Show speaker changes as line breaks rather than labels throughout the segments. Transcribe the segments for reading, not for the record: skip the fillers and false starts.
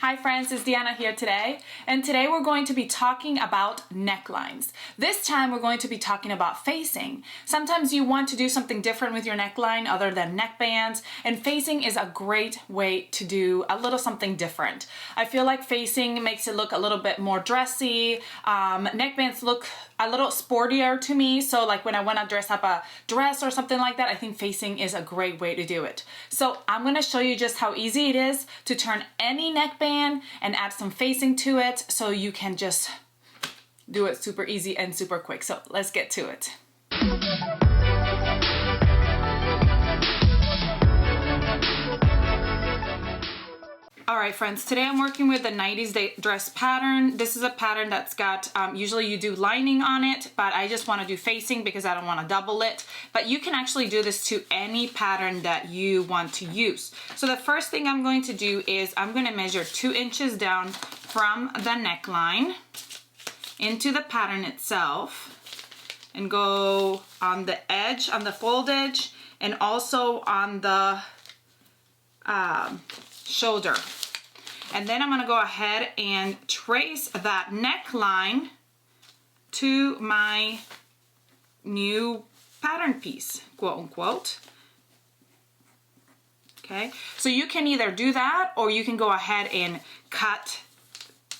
Hi friends, it's Deanna here today, and today we're going to be talking about necklines. This time we're going to be talking about facing. Sometimes you want to do something different with your neckline other than neckbands, and facing is a great way to do a little something different. I feel like facing makes it look a little bit more dressy. Neckbands look a little sportier to me, so like when I want to dress up a dress or something like that, I think facing is a great way to do it. So I'm going to show you just how easy it is to turn any neckband and add some facing to it so you can just do it super easy and super quick. So let's get to it. Alright friends, today I'm working with the 90s dress pattern. This is a pattern that's got, usually you do lining on it, but I just want to do facing because I don't want to double it. But you can actually do this to any pattern that you want to use. So the first thing I'm going to do is I'm going to measure 2 inches down from the neckline into the pattern itself and go on the edge, on the fold edge, and also on the shoulder. And then I'm going to go ahead and trace that neckline to my new pattern piece, quote unquote. Okay, so you can either do that or you can go ahead and cut,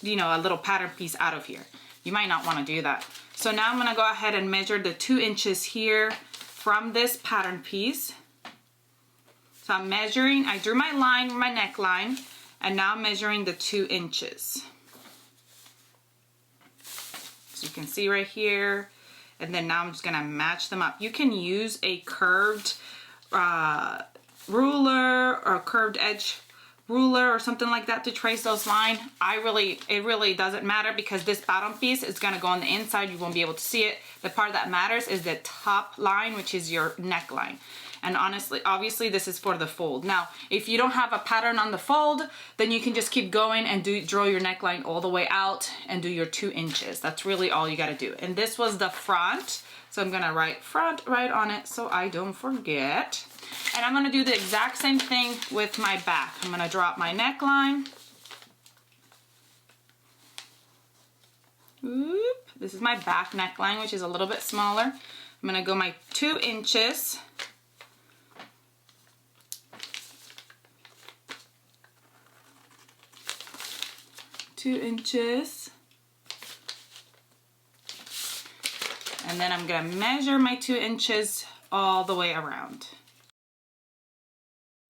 you know, a little pattern piece out of here. You might not want to do that. So now I'm going to go ahead and measure the 2 inches here from this pattern piece. So I'm measuring, I drew my line with my neckline, and now I'm measuring the 2 inches. So you can see right here, and then now I'm just gonna match them up. You can use a curved ruler or a curved edge ruler or something like that to trace those lines. It really doesn't matter because this bottom piece is gonna go on the inside. You won't be able to see it. The part that matters is the top line, which is your neckline. And honestly, obviously this is for the fold. Now, if you don't have a pattern on the fold, then you can just keep going and draw your neckline all the way out and do your 2 inches. That's really all you gotta do. And this was the front. So I'm gonna write front right on it so I don't forget. And I'm gonna do the exact same thing with my back. I'm gonna drop my neckline. Oop. This is my back neckline, which is a little bit smaller. I'm gonna go my 2 inches. And then I'm gonna measure my 2 inches all the way around.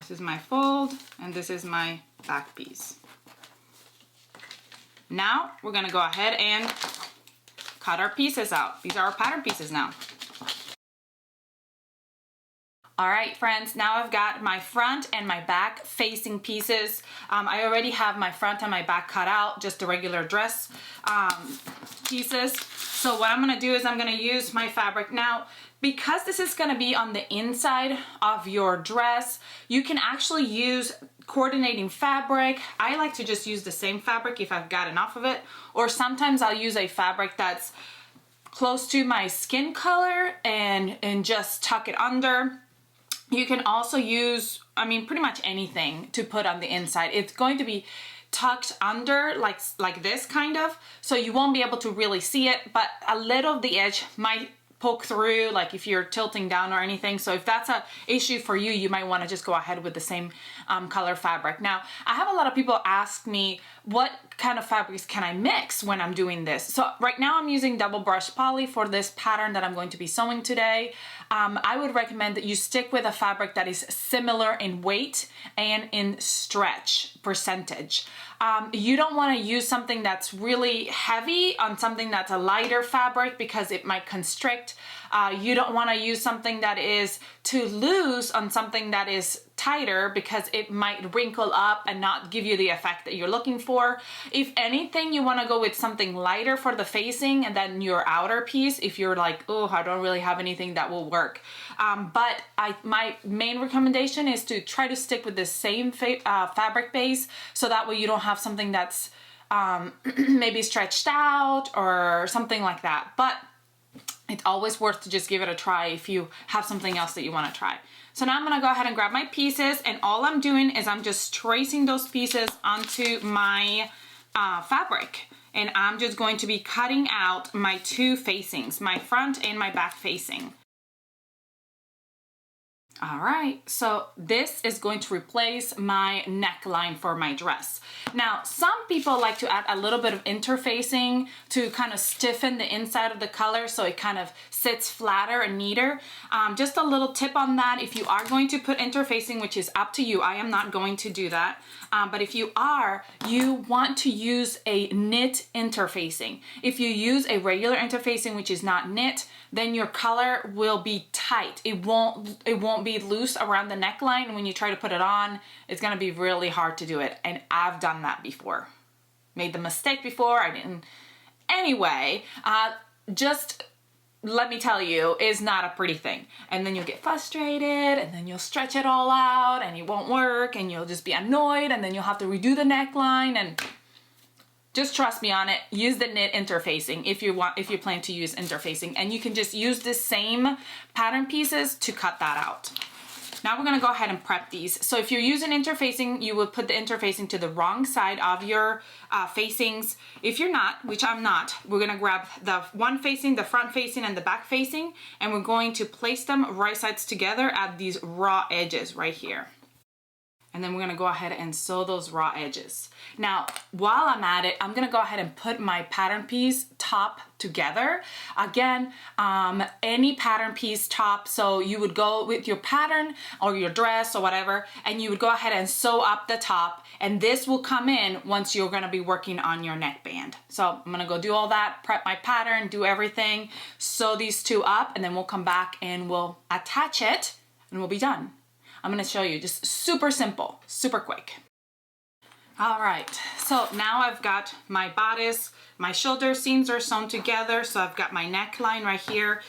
This is my fold and this is my back piece. Now we're gonna go ahead and cut our pieces out. These are our pattern pieces now. All right, friends, now I've got my front and my back facing pieces. I already have my front and my back cut out, just the regular dress pieces. So what I'm gonna do is I'm gonna use my fabric. Now, because this is gonna be on the inside of your dress, you can actually use coordinating fabric. I like to just use the same fabric if I've got enough of it, or sometimes I'll use a fabric that's close to my skin color and just tuck it under. You can also use, I mean, pretty much anything to put on the inside. It's going to be tucked under like this kind of, so you won't be able to really see it, but a little of the edge might poke through, like if you're tilting down or anything. So if that's a issue for you, you might want to just go ahead with the same color fabric. Now, I have a lot of people ask me what kind of fabrics can I mix when I'm doing this. So right now I'm using double brush poly for this pattern that I'm going to be sewing today. I would recommend that you stick with a fabric that is similar in weight and in stretch percentage. You don't want to use something that's really heavy on something that's a lighter fabric because it might constrict. You don't want to use something that is too loose on something that is tighter because it might wrinkle up and not give you the effect that you're looking for. If anything, you want to go with something lighter for the facing and then your outer piece if you're like, oh, I don't really have anything that will work. But my main recommendation is to try to stick with the same fabric base, so that way you don't have something that's maybe stretched out or something like that. But It's always worth to just give it a try if you have something else that you want to try. So now I'm going to go ahead and grab my pieces, and all I'm doing is I'm just tracing those pieces onto my fabric. And I'm just going to be cutting out my two facings, my front and my back facing. All right, so this is going to replace my neckline for my dress. Now, some people like to add a little bit of interfacing to kind of stiffen the inside of the color so it kind of sits flatter and neater. Just a little tip on that, if you are going to put interfacing, which is up to you, I am not going to do that. But if you are, you want to use a knit interfacing. If you use a regular interfacing, which is not knit, then your color will be tight. It won't be loose around the neckline. And when you try to put it on, it's gonna be really hard to do it. And I've done that before. Made the mistake before, I didn't. Anyway, just let me tell you, is not a pretty thing. And then you'll get frustrated, and then you'll stretch it all out, and it won't work, and you'll just be annoyed, and then you'll have to redo the neckline, and just trust me on it. Use the knit interfacing if you plan to use interfacing, and you can just use the same pattern pieces to cut that out. Now we're gonna go ahead and prep these. So if you're using interfacing, you would put the interfacing to the wrong side of your facings. If you're not, which I'm not, we're gonna grab the one facing, the front facing, and the back facing, and we're going to place them right sides together at these raw edges right here. And then we're gonna go ahead and sew those raw edges. Now, while I'm at it, I'm gonna go ahead and put my pattern piece top together. Again, any pattern piece top, so you would go with your pattern or your dress or whatever, and you would go ahead and sew up the top, and this will come in once you're gonna be working on your neckband. So I'm gonna go do all that, prep my pattern, do everything, sew these two up, and then we'll come back and we'll attach it, and we'll be done. I'm gonna show you, just super simple, super quick. All right, so now I've got my bodice, my shoulder seams are sewn together, so I've got my neckline right here,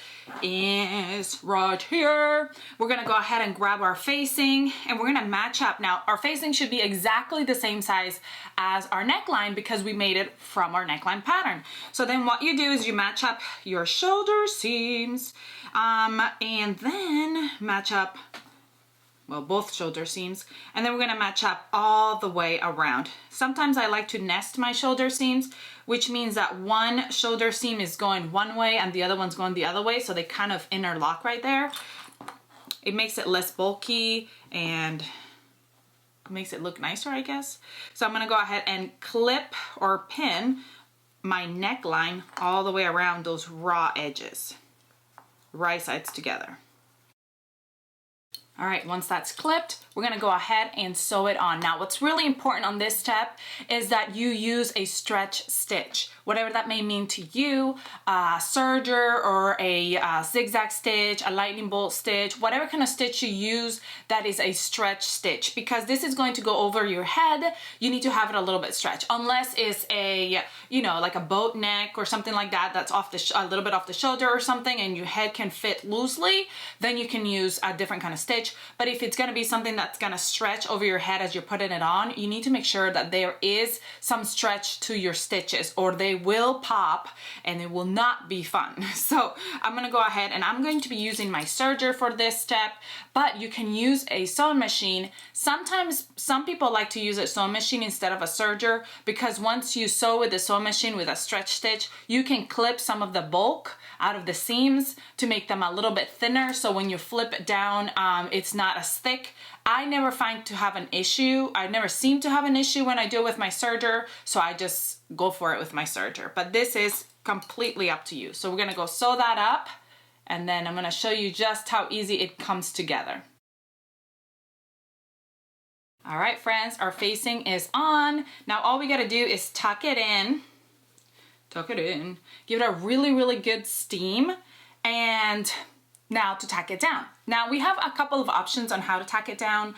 is right here. We're gonna go ahead and grab our facing, and we're gonna match up. Now, our facing should be exactly the same size as our neckline because we made it from our neckline pattern. So then what you do is you match up your shoulder seams, and then match up, well, both shoulder seams, and then we're gonna match up all the way around. Sometimes I like to nest my shoulder seams, which means that one shoulder seam is going one way and the other one's going the other way, so they kind of interlock right there. It makes it less bulky and makes it look nicer, I guess. So I'm gonna go ahead and clip or pin my neckline all the way around those raw edges, right sides together. All right, once that's clipped, we're gonna go ahead and sew it on. Now, what's really important on this step is that you use a stretch stitch, whatever that may mean to you, a serger or a zigzag stitch, a lightning bolt stitch, whatever kind of stitch you use that is a stretch stitch, because this is going to go over your head. You need to have it a little bit stretched, unless it's a, you know, like a boat neck or something like that, that's off the a little bit off the shoulder or something, and your head can fit loosely, then you can use a different kind of stitch. But if it's gonna be something that's gonna stretch over your head as you're putting it on, you need to make sure that there is some stretch to your stitches, or they will pop and it will not be fun. So I'm gonna go ahead and I'm going to be using my serger for this step, but you can use a sewing machine. Sometimes some people like to use a sewing machine instead of a serger, because once you sew with the sewing machine with a stretch stitch, you can clip some of the bulk out of the seams to make them a little bit thinner, so when you flip it down, it's not as thick. I never find to have an issue. I never seem to have an issue when I do it with my serger, so I just go for it with my serger. But this is completely up to you. So we're gonna go sew that up, and then I'm gonna show you just how easy it comes together. All right, friends, our facing is on. Now all we gotta do is tuck it in, give it a really, really good steam, and now to tack it down. Now we have a couple of options on how to tack it down.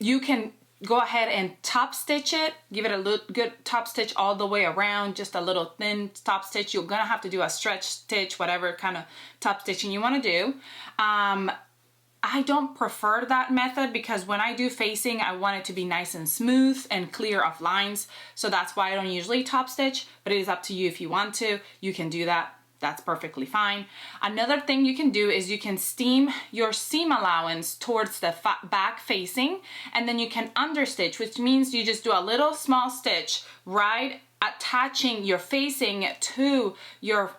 You can go ahead and top stitch it, give it a good top stitch all the way around, just a little thin top stitch. You're gonna have to do a stretch stitch, whatever kind of top stitching you wanna do. I don't prefer that method because when I do facing, I want it to be nice and smooth and clear of lines. So that's why I don't usually top stitch, but it is up to you. If you want to, you can do that. that's perfectly fine. Another thing you can do is you can steam your seam allowance towards the back facing, and then you can understitch, which means you just do a little small stitch right attaching your facing to your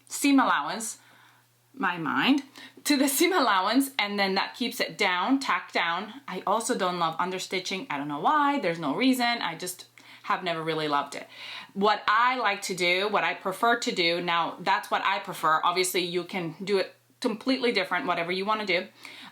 seam allowance, to the seam allowance, and then that keeps it down, tacked down. I also don't love understitching. I don't know why, there's no reason. I just have never really loved it. What I like to do, what I prefer to do, now that's what I prefer. Obviously you can do it completely different, whatever you want to do.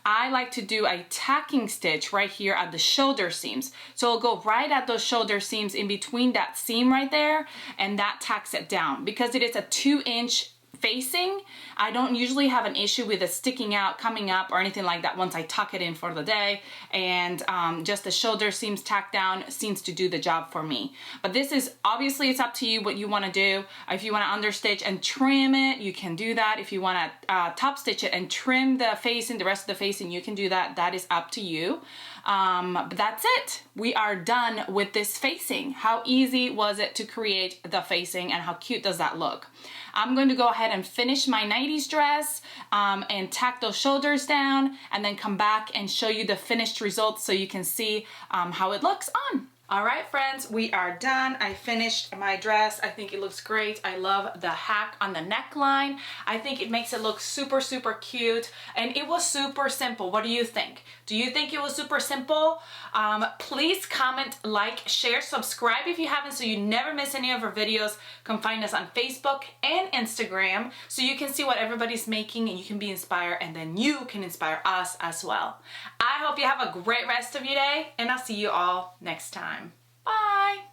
I like to do a tacking stitch right here at the shoulder seams. So I'll go right at those shoulder seams in between that seam right there, and that tacks it down. Because it is a 2-inch facing, I don't usually have an issue with it sticking out, coming up, or anything like that once I tuck it in for the day. And just the shoulder seams tacked down seems to do the job for me. But this is, obviously it's up to you what you want to do. If you want to understitch and trim it, you can do that. If you want to top stitch it and trim the facing, the rest of the facing, you can do that. That is up to you. But that's it. We are done with this facing. How easy was it to create the facing, and how cute does that look? I'm going to go ahead and finish my 90s dress and tack those shoulders down, and then come back and show you the finished results so you can see how it looks on. All right, friends, we are done. I finished my dress. I think it looks great. I love the hack on the neckline. I think it makes it look super, super cute, and it was super simple. What do you think? Do you think it was super simple? Please comment, like, share, subscribe if you haven't, so you never miss any of our videos. Come find us on Facebook and Instagram so you can see what everybody's making and you can be inspired, and then you can inspire us as well. I hope you have a great rest of your day, and I'll see you all next time. Bye!